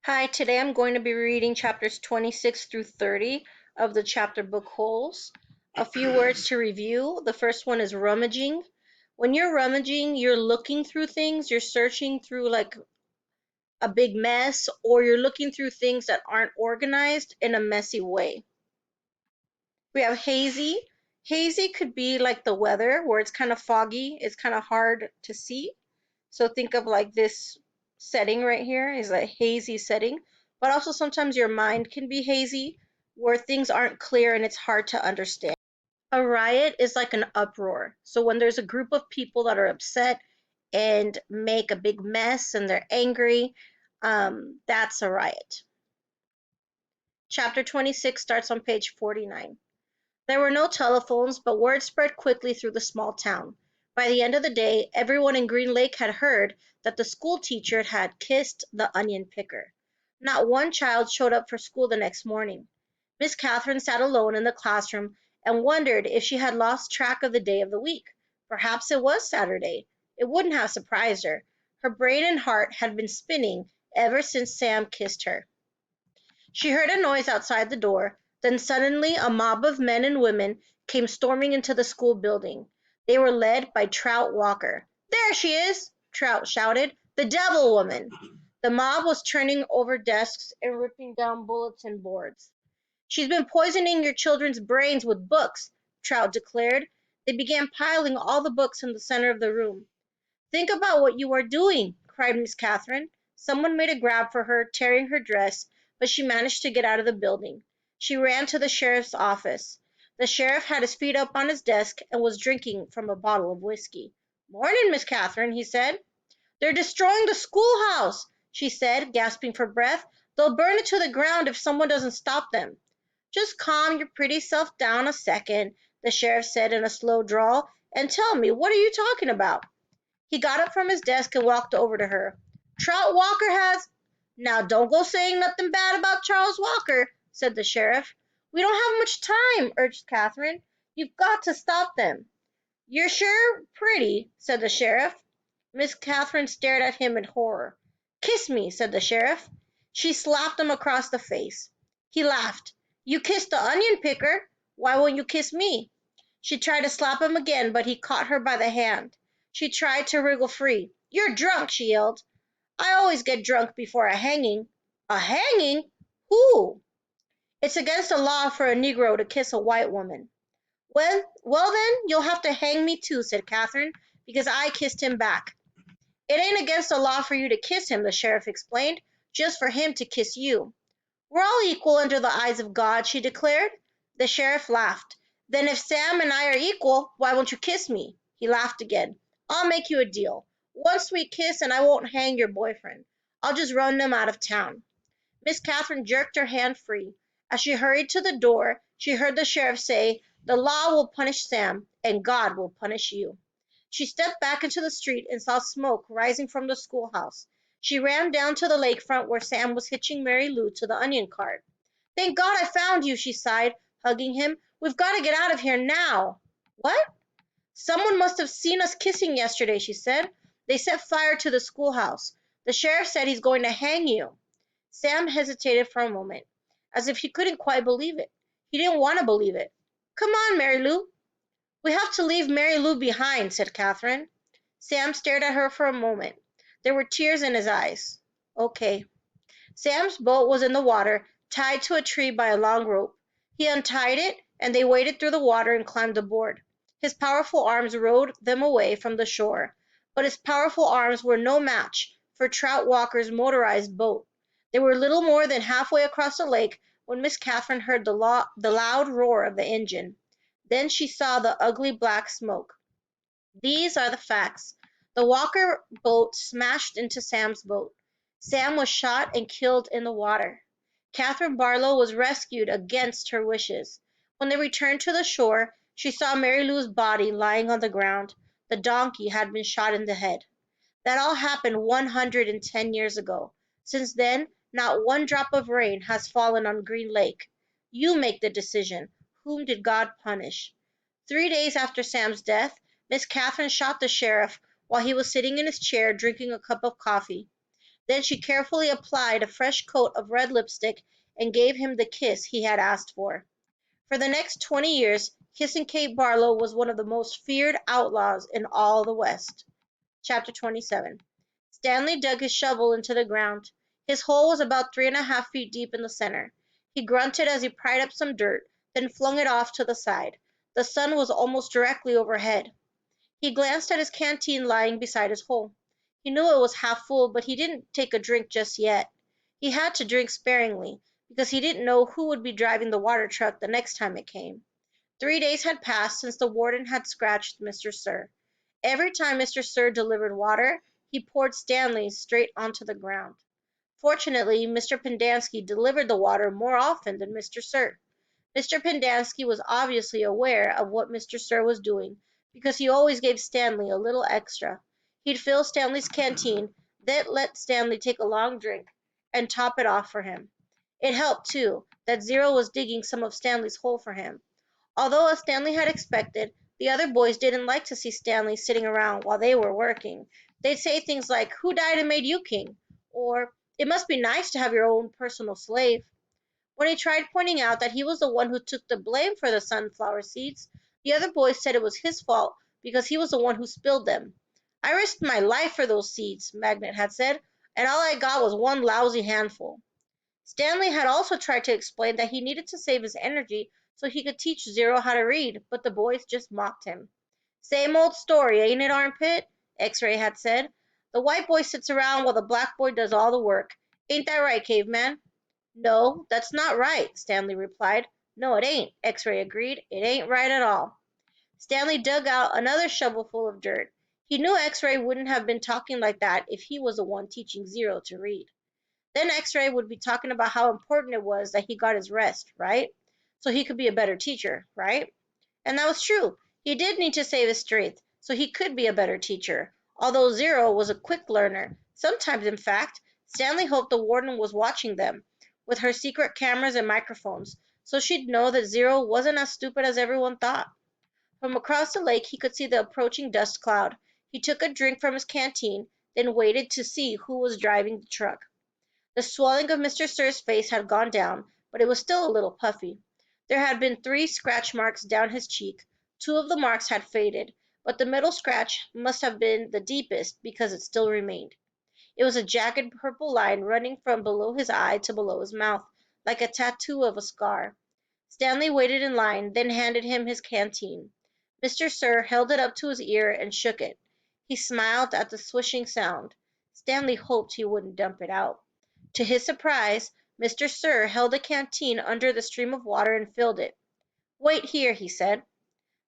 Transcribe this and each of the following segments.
Hi, today I'm going to be reading chapters 26 through 30 of the chapter book Holes. A few words to review. The first one is rummaging. When you're rummaging, you're looking through things, you're searching through like a big mess, or you're looking through things that aren't organized in a messy way. We have hazy. Hazy could be like the weather, where it's kind of foggy, it's kind of hard to see. So think of like this setting right here is a hazy setting, but also sometimes your mind can be hazy where things aren't clear and it's hard to understand. A riot is like an uproar. So when there's a group of people that are upset and make a big mess and they're angry, that's a riot. Chapter 26 starts on page 49. There were no telephones, but word spread quickly through the small town. By the end of the day, everyone in Green Lake had heard that the school teacher had kissed the onion picker. Not one child showed up for school the next morning. Miss Catherine sat alone in the classroom and wondered if she had lost track of the day of the week. Perhaps it was Saturday. It wouldn't have surprised her. Her brain and heart had been spinning ever since Sam kissed her. She heard a noise outside the door. Then suddenly a mob of men and women came storming into the school building. They were led by Trout Walker. "There she is!" Trout shouted. "The devil woman!" The mob was turning over desks and ripping down bulletin boards. "She's been poisoning your children's brains with books," Trout declared. They began piling all the books in the center of the room. "Think about what you are doing!" cried Miss Catherine. Someone made a grab for her, tearing her dress, but she managed to get out of the building. She ran to the sheriff's office. The sheriff had his feet up on his desk and was drinking from a bottle of whiskey. "Morning, Miss Catherine," he said. "They're destroying the schoolhouse," she said, gasping for breath. "They'll burn it to the ground if someone doesn't stop them." "Just calm your pretty self down a second," the sheriff said in a slow drawl, "and tell me, what are you talking about?" He got up from his desk and walked over to her. "Trout Walker has—" "Now don't go saying nothing bad about Charles Walker," said the sheriff. "We don't have much time," urged Catherine. "You've got to stop them." "You're sure pretty," said the sheriff. Miss Catherine stared at him in horror. "Kiss me," said the sheriff. She slapped him across the face. He laughed. "You kissed the onion picker. Why won't you kiss me?" She tried to slap him again, but he caught her by the hand. She tried to wriggle free. "You're drunk," she yelled. "I always get drunk before a hanging." "A hanging? Who?" "It's against the law for a Negro to kiss a white woman." "Well then, you'll have to hang me too," said Catherine, "because I kissed him back." "It ain't against the law for you to kiss him," the sheriff explained, "just for him to kiss you." "We're all equal under the eyes of God," she declared. The sheriff laughed. "Then if Sam and I are equal, why won't you kiss me?" He laughed again. "I'll make you a deal. One sweet kiss and I won't hang your boyfriend. I'll just run them out of town." Miss Catherine jerked her hand free. As she hurried to the door, she heard the sheriff say, "The law will punish Sam, and God will punish you." She stepped back into the street and saw smoke rising from the schoolhouse. She ran down to the lakefront where Sam was hitching Mary Lou to the onion cart. "Thank God I found you," she sighed, hugging him. "We've got to get out of here now." "What?" "Someone must have seen us kissing yesterday," she said. "They set fire to the schoolhouse. The sheriff said he's going to hang you." Sam hesitated for a moment, as if he couldn't quite believe it. He didn't want to believe it. "Come on, Mary Lou." "We have to leave Mary Lou behind," said Catherine. Sam stared at her for a moment. There were tears in his eyes. "Okay." Sam's boat was in the water, tied to a tree by a long rope. He untied it, and they waded through the water and climbed aboard. His powerful arms rowed them away from the shore, but his powerful arms were no match for Trout Walker's motorized boat. They were little more than halfway across the lake when Miss Catherine heard the loud roar of the engine. Then she saw the ugly black smoke. These are the facts. The Walker boat smashed into Sam's boat. Sam was shot and killed in the water. Catherine Barlow was rescued against her wishes. When they returned to the shore, she saw Mary Lou's body lying on the ground. The donkey had been shot in the head. That all happened 110 years ago. Since then, not one drop of rain has fallen on Green Lake. You make the decision. Whom did God punish? 3 days after Sam's death, Miss Catherine shot the sheriff while he was sitting in his chair drinking a cup of coffee. Then she carefully applied a fresh coat of red lipstick and gave him the kiss he had asked for. For the next 20 years, Kissing Kate Barlow was one of the most feared outlaws in all the West. Chapter 27. Stanley dug his shovel into the ground. His hole was about 3.5 feet deep in the center. He grunted as he pried up some dirt, then flung it off to the side. The sun was almost directly overhead. He glanced at his canteen lying beside his hole. He knew it was half full, but he didn't take a drink just yet. He had to drink sparingly, because he didn't know who would be driving the water truck the next time it came. 3 days had passed since the warden had scratched Mr. Sir. Every time Mr. Sir delivered water, he poured Stanley straight onto the ground. Fortunately, Mr. Pendanski delivered the water more often than Mr. Sir. Mr. Pendanski was obviously aware of what Mr. Sir was doing, because he always gave Stanley a little extra. He'd fill Stanley's canteen, then let Stanley take a long drink, and top it off for him. It helped, too, that Zero was digging some of Stanley's hole for him. Although, as Stanley had expected, the other boys didn't like to see Stanley sitting around while they were working. They'd say things like, "Who died and made you king?" Or, "It must be nice to have your own personal slave." When he tried pointing out that he was the one who took the blame for the sunflower seeds, the other boys said it was his fault because he was the one who spilled them. "I risked my life for those seeds," Magnet had said, "and all I got was one lousy handful." Stanley had also tried to explain that he needed to save his energy so he could teach Zero how to read, but the boys just mocked him. "Same old story, ain't it, Armpit?" X-Ray had said. "The white boy sits around while the black boy does all the work. Ain't that right, Caveman?" "No, that's not right," Stanley replied. "No, it ain't," X-Ray agreed. "It ain't right at all." Stanley dug out another shovelful of dirt. He knew X-Ray wouldn't have been talking like that if he was the one teaching Zero to read. Then X-Ray would be talking about how important it was that he got his rest, right? So he could be a better teacher, right? And that was true. He did need to save his strength, so he could be a better teacher. Although Zero was a quick learner. Sometimes, in fact, Stanley hoped the warden was watching them, with her secret cameras and microphones, so she'd know that Zero wasn't as stupid as everyone thought. From across the lake he could see the approaching dust cloud. He took a drink from his canteen, then waited to see who was driving the truck. The swelling of Mr. Sir's face had gone down, but it was still a little puffy. There had been 3 scratch marks down his cheek. 2 of the marks had faded, but the middle scratch must have been the deepest because it still remained. It was a jagged purple line running from below his eye to below his mouth, like a tattoo of a scar. Stanley waited in line, then handed him his canteen. Mr. Sir held it up to his ear and shook it. He smiled at the swishing sound. Stanley hoped he wouldn't dump it out. To his surprise, Mr. Sir held a canteen under the stream of water and filled it. "Wait here," he said.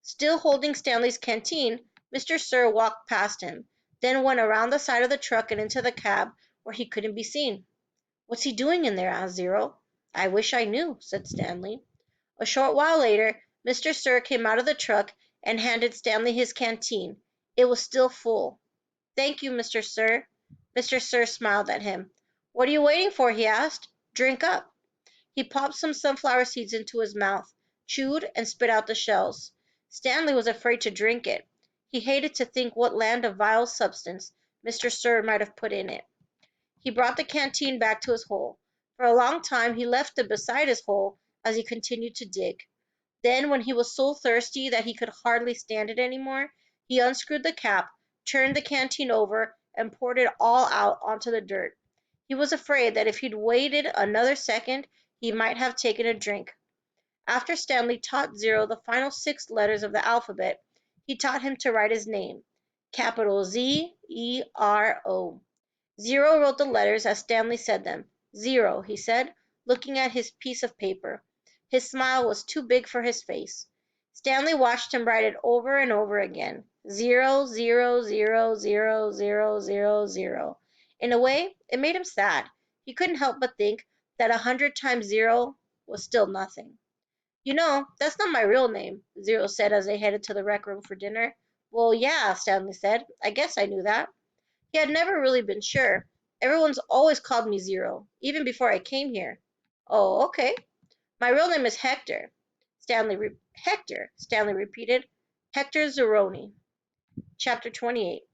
Still holding Stanley's canteen, Mr. Sir walked past him, then went around the side of the truck and into the cab, where he couldn't be seen. "What's he doing in there?" asked Zero. "I wish I knew," said Stanley. A short while later, Mr. Sir came out of the truck and handed Stanley his canteen. It was still full. "Thank you, Mr. Sir." Mr. Sir smiled at him. "What are you waiting for?" he asked. "Drink up." He popped some sunflower seeds into his mouth, chewed, and spit out the shells. Stanley was afraid to drink it. He hated to think what land of vile substance Mr. Sir might have put in it. He brought the canteen back to his hole. For a long time he left it beside his hole as he continued to dig. Then, when he was so thirsty that he could hardly stand it any more, he unscrewed the cap, turned the canteen over, and poured it all out onto the dirt. He was afraid that if he'd waited another second, he might have taken a drink. After Stanley taught Zero the final 6 letters of the alphabet, he taught him to write his name, capital Z-E-R-O. Zero wrote the letters as Stanley said them. "Zero," he said, looking at his piece of paper. His smile was too big for his face. Stanley watched him write it over and over again. 0, 0, 0, 0, 0, 0, 0. In a way, it made him sad. He couldn't help but think that 100 times 0 was still nothing. "You know, that's not my real name," Zero said as they headed to the rec room for dinner. "Well, yeah," Stanley said. "I guess I knew that." He had never really been sure. "Everyone's always called me Zero, even before I came here." "Oh, okay." "My real name is Hector." Hector, Stanley repeated. "Hector Zeroni." Chapter 28.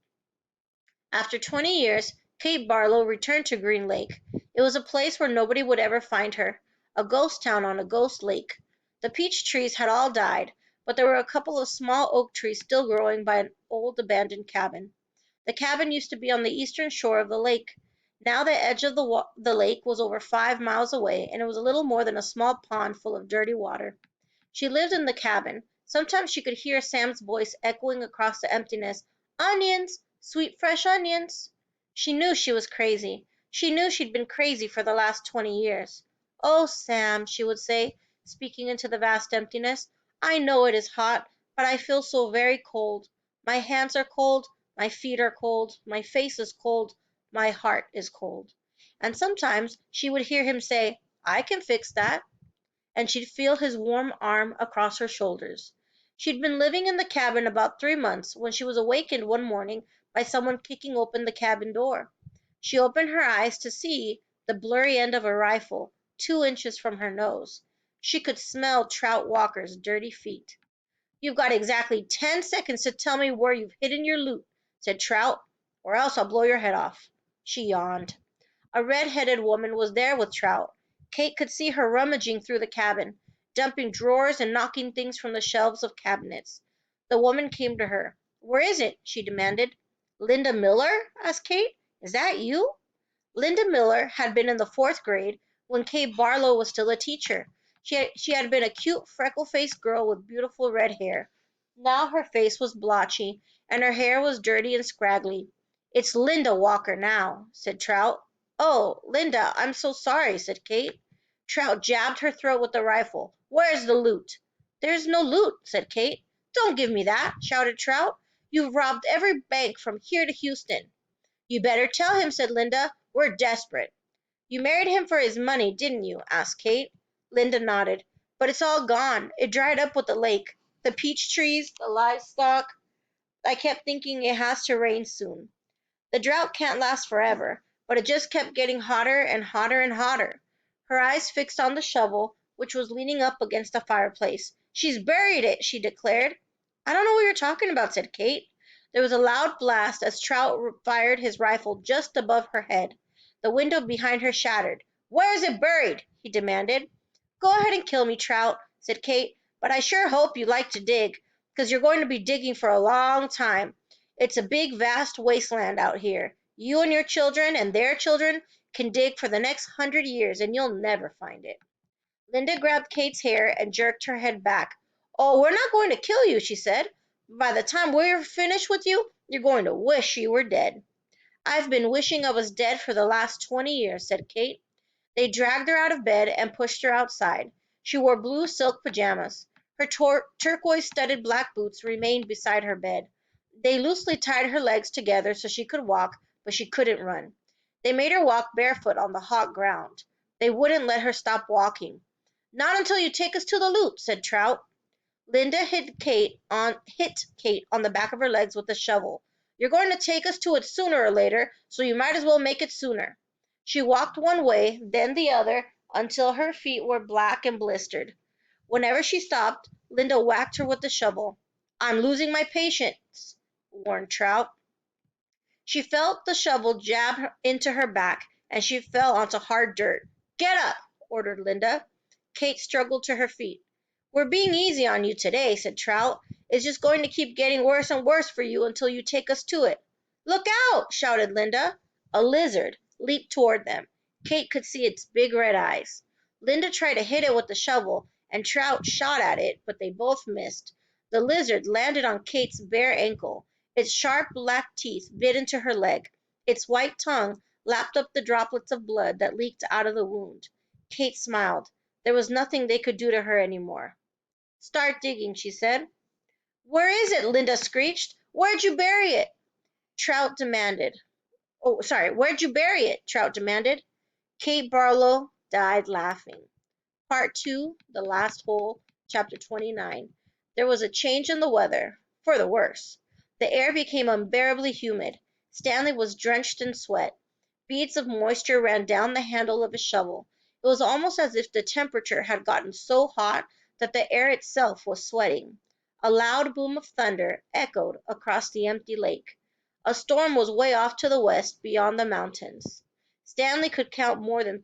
After 20 years, Kate Barlow returned to Green Lake. It was a place where nobody would ever find her, a ghost town on a ghost lake. The peach trees had all died, but there were a couple of small oak trees still growing by an old abandoned cabin. The cabin used to be on the eastern shore of the lake. Now the edge of the lake was over 5 miles away, and it was little more than a small pond full of dirty water. She lived in the cabin. Sometimes she could hear Sam's voice echoing across the emptiness. Onions! Sweet fresh onions! She knew she was crazy. She knew she'd been crazy for the last 20 years. Oh, Sam, she would say, speaking into the vast emptiness, I know it is hot, but I feel so very cold. My hands are cold, my feet are cold, my face is cold, my heart is cold. And sometimes she would hear him say, I can fix that, and she'd feel his warm arm across her shoulders. She'd been living in the cabin about 3 months when she was awakened one morning by someone kicking open the cabin door. She opened her eyes to see the blurry end of a rifle 2 inches from her nose. She could smell Trout Walker's dirty feet. You've got exactly 10 seconds to tell me where you've hidden your loot, said Trout, or else I'll blow your head off. She yawned. A red-headed woman was there with Trout. Kate could see her rummaging through the cabin, dumping drawers and knocking things from the shelves of cabinets. The woman came to her. Where is it? She demanded. Linda Miller? Asked Kate. Is that you? Linda Miller had been in the 4th grade when Kate Barlow was still a teacher. She had been a cute, freckle-faced girl with beautiful red hair. Now her face was blotchy, and her hair was dirty and scraggly. It's Linda Walker now, said Trout. Oh, Linda, I'm so sorry, said Kate. Trout jabbed her throat with the rifle. Where's the loot? There's no loot, said Kate. Don't give me that, shouted Trout. You've robbed every bank from here to Houston. You better tell him, said Linda. We're desperate. You married him for his money, didn't you? Asked Kate. Linda nodded. But it's all gone. It dried up with the lake. The peach trees, the livestock. I kept thinking it has to rain soon. The drought can't last forever, but it just kept getting hotter and hotter and hotter. Her eyes fixed on the shovel, which was leaning up against the fireplace. She's buried it, she declared. I don't know what you're talking about, said Kate. There was a loud blast as Trout fired his rifle just above her head. The window behind her shattered. Where is it buried? He demanded. Go ahead and kill me, Trout, said Kate, but I sure hope you like to dig, because you're going to be digging for a long time. It's a big, vast wasteland out here. You and your children and their children can dig for the next 100 years, and you'll never find it. Linda grabbed Kate's hair and jerked her head back. Oh, we're not going to kill you, she said. By the time we're finished with you, you're going to wish you were dead. I've been wishing I was dead for the last 20 years, said Kate. They dragged her out of bed and pushed her outside. She wore blue silk pajamas. Her turquoise-studded black boots remained beside her bed. They loosely tied her legs together so she could walk, but she couldn't run. They made her walk barefoot on the hot ground. They wouldn't let her stop walking. Not until you take us to the loot, said Trout. Linda hit Kate on the back of her legs with a shovel. You're going to take us to it sooner or later, so you might as well make it sooner. She walked one way, then the other, until her feet were black and blistered. Whenever she stopped, Linda whacked her with the shovel. I'm losing my patience, warned Trout. She felt the shovel jab into her back, and she fell onto hard dirt. Get up, ordered Linda. Kate struggled to her feet. We're being easy on you today, said Trout. It's just going to keep getting worse and worse for you until you take us to it. Look out, shouted Linda. A lizard leaped toward them. Kate could see its big red eyes. Linda tried to hit it with the shovel, and Trout shot at it, but they both missed. The lizard landed on Kate's bare ankle. Its sharp black teeth bit into her leg. Its white tongue lapped up the droplets of blood that leaked out of the wound. Kate smiled. There was nothing they could do to her anymore. Start digging, she said. Where is it? Linda screeched. Where'd you bury it? Trout demanded. Where'd you bury it? Trout demanded. Kate Barlow died laughing. Part 2, The Last Hole, Chapter 29. There was a change in the weather, for the worse. The air became unbearably humid. Stanley was drenched in sweat. Beads of moisture ran down the handle of his shovel. It was almost as if the temperature had gotten so hot that the air itself was sweating. A loud boom of thunder echoed across the empty lake. A storm was way off to the west, beyond the mountains. Stanley could count more than